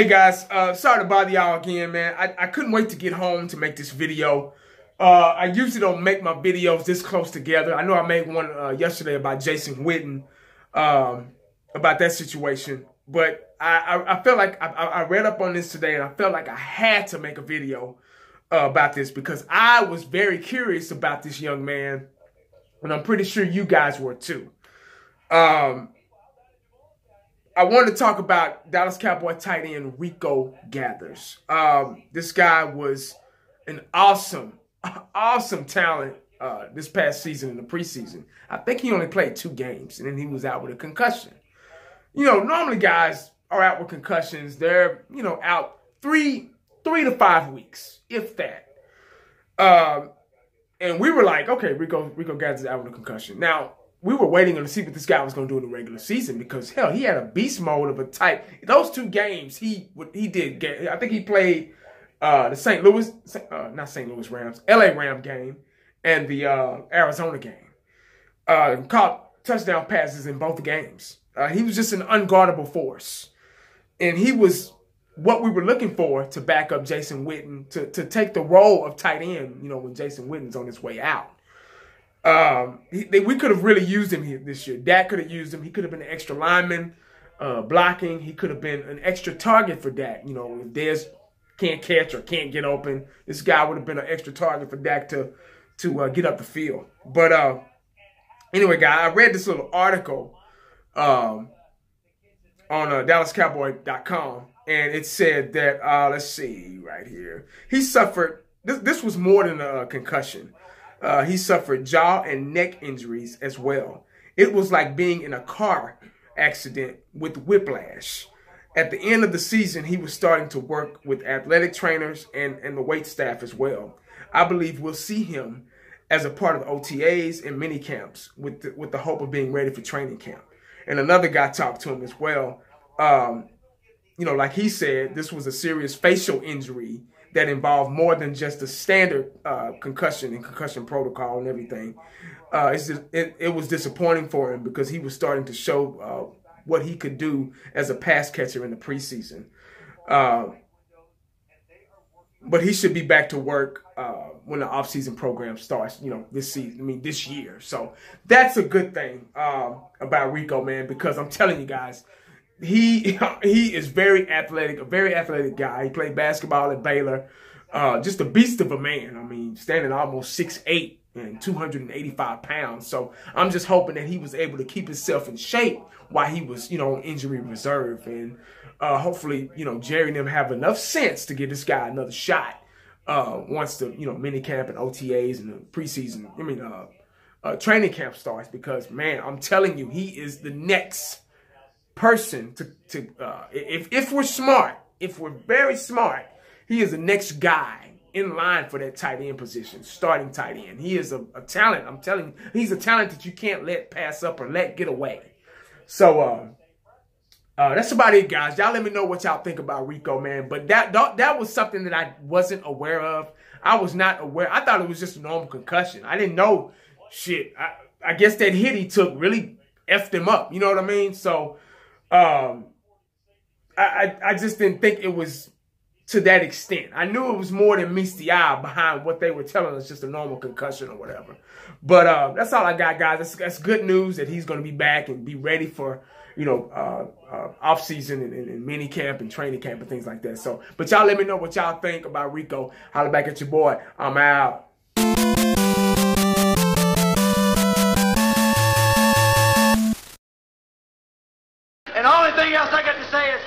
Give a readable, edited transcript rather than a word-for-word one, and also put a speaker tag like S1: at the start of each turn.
S1: Hey guys, sorry to bother y'all again, man. I couldn't wait to get home to make this video. I usually don't make my videos this close together. I know I made one yesterday about Jason Witten, about that situation. But I felt like I read up on this today, and I felt like I had to make a video about this because I was very curious about this young man, and I'm pretty sure you guys were too. I wanted to talk about Dallas Cowboys tight end Rico Gathers. This guy was an awesome talent this past season in the preseason. I think he only played 2 games, and then he was out with a concussion. You know, normally guys are out with concussions. They're, you know, out 3 to 5 weeks, if that. And we were like, okay, Rico Gathers is out with a concussion. Now, we were waiting to see what this guy was going to do in the regular season because, hell, he had a beast mode of a type. Those 2 games, he did get. I think he played the not St. Louis Rams, LA Ram game and the Arizona game. Caught touchdown passes in both games. He was just an unguardable force. And he was what we were looking for to back up Jason Witten, to take the role of tight end, you know, when Jason Witten's on his way out. We could have really used him here this year. Dak could have used him. He could have been an extra lineman blocking. He could have been an extra target for Dak. You know, if Dez can't catch or can't get open, this guy would have been an extra target for Dak to get up the field. But anyway, guys, I read this little article on DallasCowboy.com, and it said that, let's see right here. He suffered, this was more than a concussion. He suffered jaw and neck injuries as well. It was like being in a car accident with whiplash. At the end of the season, he was starting to work with athletic trainers and the weight staff as well. I believe we'll see him as a part of OTAs and mini camps with the hope of being ready for training camp. And another guy talked to him as well. You know, like he said, this was a serious facial injury that involved more than just the standard concussion and concussion protocol and everything. It was disappointing for him because he was starting to show what he could do as a pass catcher in the preseason. But he should be back to work when the offseason program starts, you know, this year. So that's a good thing about Rico, man, because I'm telling you guys, he is very athletic, a very athletic guy. He played basketball at Baylor. Just a beast of a man. I mean, standing almost 6'8" and 285 pounds. So I'm just hoping that he was able to keep himself in shape while he was, you know, on injury reserve. And hopefully, you know, Jerry and them have enough sense to give this guy another shot once the, you know, mini camp and OTAs and the preseason, training camp starts. Because, man, I'm telling you, he is the next person if we're smart, if we're very smart, he is the next guy in line for that tight end position, starting tight end. He is a talent. I'm telling you, he's a talent that you can't let pass up or let get away. So that's about it, guys. Y'all let me know what y'all think about Rico, man. But that was something that I wasn't aware of. I was not aware. I thought it was just a normal concussion. I didn't know shit. I guess that hit he took really effed him up. You know what I mean? So I just didn't think it was to that extent. I knew it was more than meets the eye behind what they were telling us, just a normal concussion or whatever. But that's all I got, guys. That's good news that he's going to be back and be ready for, you know, off season and mini camp and training camp and things like that. So, but y'all let me know what y'all think about Rico. Holla back at your boy. I'm out.
S2: And the only thing else I got to say is,